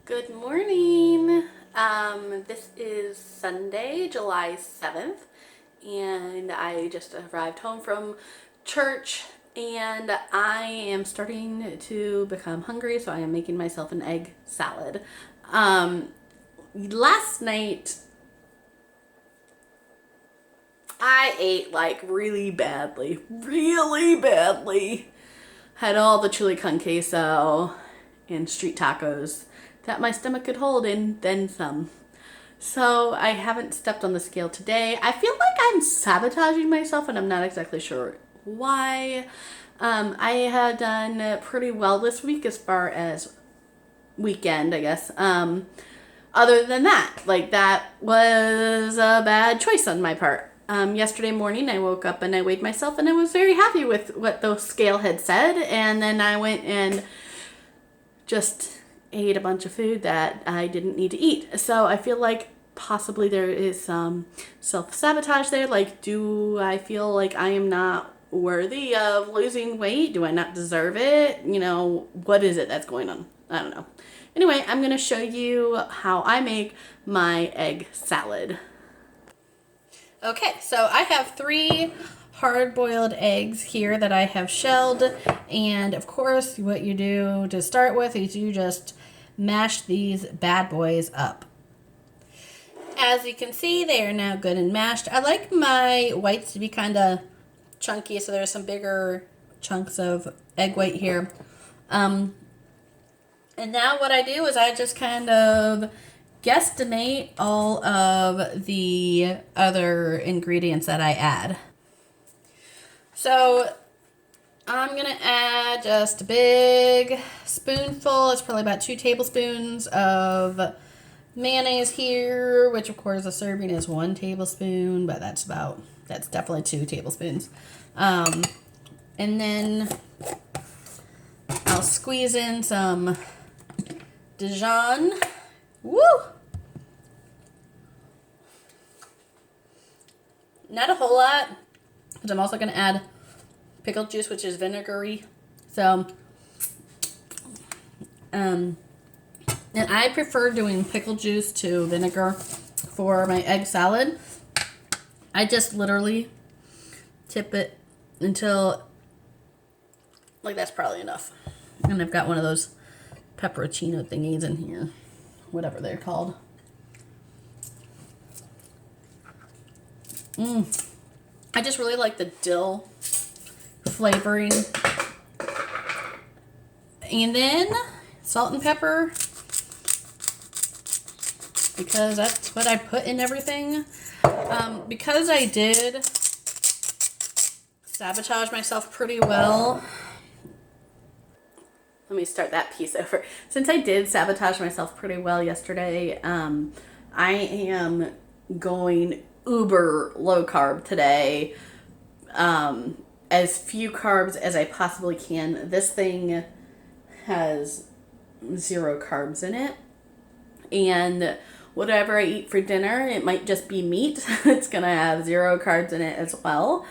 Good morning. This is Sunday, July 7th, and I just arrived home from church and I am starting to become hungry, so I am making myself an egg salad. Last night I ate like really badly, really badly. Had all the chili con queso and street tacos that my stomach could hold and then some. So I haven't stepped on the scale today. I feel like I'm sabotaging myself and I'm not exactly sure why. I have done pretty well this week as far as weekend, I guess. Other than that, like that was a bad choice on my part. Yesterday morning I woke up and I weighed myself and I was very happy with what the scale had said, and then I went and just ate a bunch of food that I didn't need to eat. So I feel like possibly there is some self-sabotage there. Like, do I feel like I am not worthy of losing weight? Do I not deserve it? You know, what is it that's going on? I don't know. Anyway, I'm going to show you how I make my egg salad. Okay, so I have 3 hard-boiled eggs here that I have shelled, and of course what you do to start with is you just mash these bad boys up. As you can see, they are now good and mashed. I like my whites to be kind of chunky, so there's some bigger chunks of egg white here. And now what I do is I just kind of guesstimate all of the other ingredients that I add. So I'm going to add just a big spoonful. It's probably about 2 tablespoons of mayonnaise here, which of course a serving is 1 tablespoon, but that's definitely 2 tablespoons. And then I'll squeeze in some Dijon. Woo! Not a whole lot, because I'm also going to add pickle juice, which is vinegary. So, and I prefer doing pickle juice to vinegar for my egg salad. I just literally tip it until, like, that's probably enough. And I've got one of those pepperoncino thingies in here, whatever they're called. I just really like the dill flavoring. And then salt and pepper, because that's what I put in everything. Because I did sabotage myself pretty well. Let me start that piece over. Since I did sabotage myself pretty well yesterday, I am going uber low carb today. As few carbs as I possibly can. This thing has 0 carbs in it. And whatever I eat for dinner, it might just be meat. It's going to have 0 carbs in it as well.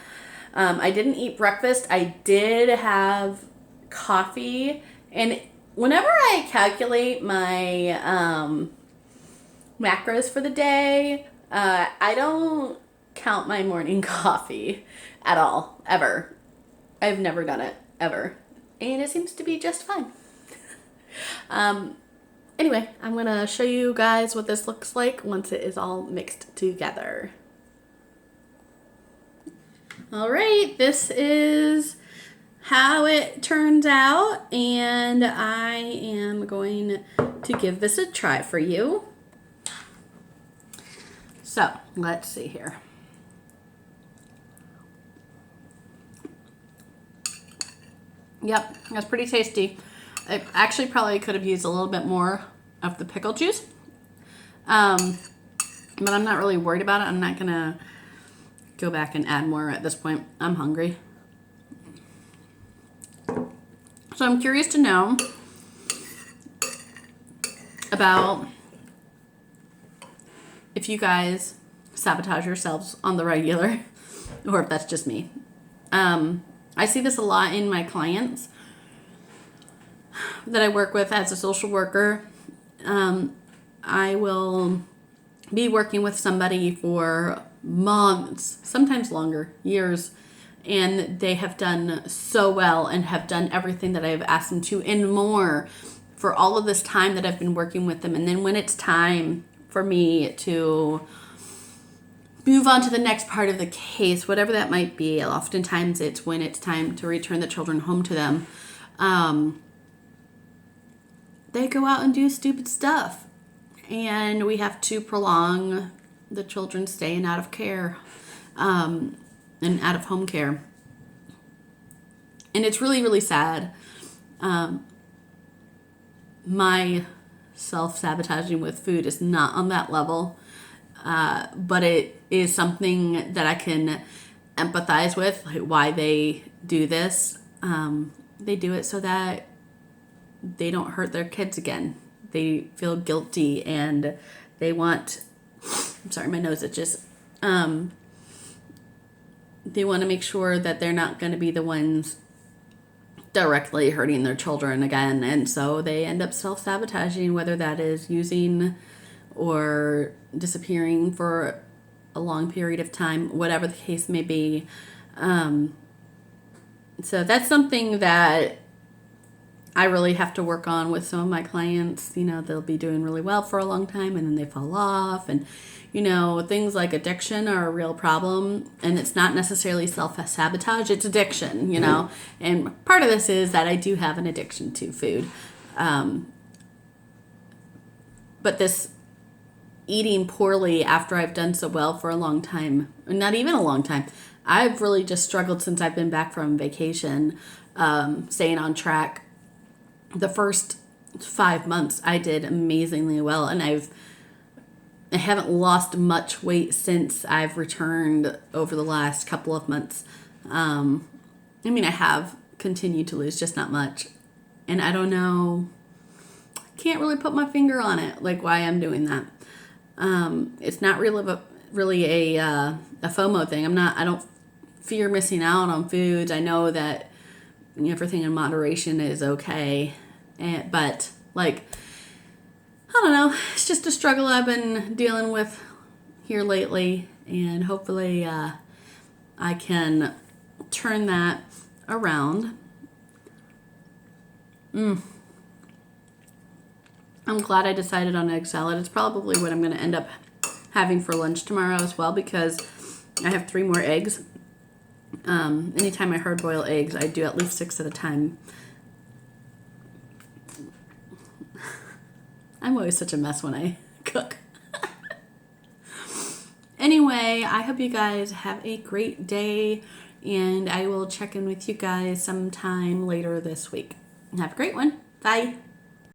I didn't eat breakfast. I did have coffee. And whenever I calculate my macros for the day, I don't count my morning coffee at all, ever. I've never done it, ever. And it seems to be just fine. Anyway, I'm going to show you guys what this looks like once it is all mixed together. All right, this is how it turns out, and I am going to give this a try for you. So, let's see here. Yep, that's pretty tasty. I actually probably could have used a little bit more of the pickle juice. But I'm not really worried about it. I'm not going to go back and add more at this point. I'm hungry. So I'm curious to know about if you guys sabotage yourselves on the regular or if that's just me. I see this a lot in my clients that I work with as a social worker. I will be working with somebody for months, sometimes longer, years, and they have done so well and have done everything that I've asked them to and more for all of this time that I've been working with them. And then when it's time for me to move on to the next part of the case, whatever that might be, oftentimes it's when it's time to return the children home to them, they go out and do stupid stuff. And we have to prolong the children staying out of care, and out of home care. And it's really, really sad. My self-sabotaging with food is not on that level, but it is something that I can empathize with, like why they do this. They do it so that they don't hurt their kids again. They feel guilty and they want, I'm sorry, my nose itches. They want to make sure that they're not going to be the ones directly hurting their children again. And so they end up self-sabotaging, whether that is using or disappearing for a long period of time, whatever the case may be. So that's something that I really have to work on with some of my clients. You know, they'll be doing really well for a long time and then they fall off. And, you know, things like addiction are a real problem. And it's not necessarily self-sabotage, it's addiction, you know. And part of this is that I do have an addiction to food. But this eating poorly after I've done so well for a long time, not even a long time, I've really just struggled since I've been back from vacation, staying on track. The first 5 months I did amazingly well, and I haven't lost much weight since I've returned over the last couple of months. I mean, I have continued to lose, just not much. And I don't know, can't really put my finger on it, like why I'm doing that. It's not really a FOMO thing. I don't fear missing out on foods. I know that everything in moderation is okay. But like, I don't know, it's just a struggle I've been dealing with here lately, and hopefully I can turn that around. I'm glad I decided on egg salad. It's probably what I'm going to end up having for lunch tomorrow as well, because I have 3 more eggs. Anytime I hard boil eggs, I do at least 6 at a time. I'm always such a mess when I cook. Anyway, I hope you guys have a great day, and I will check in with you guys sometime later this week. Have a great one. Bye.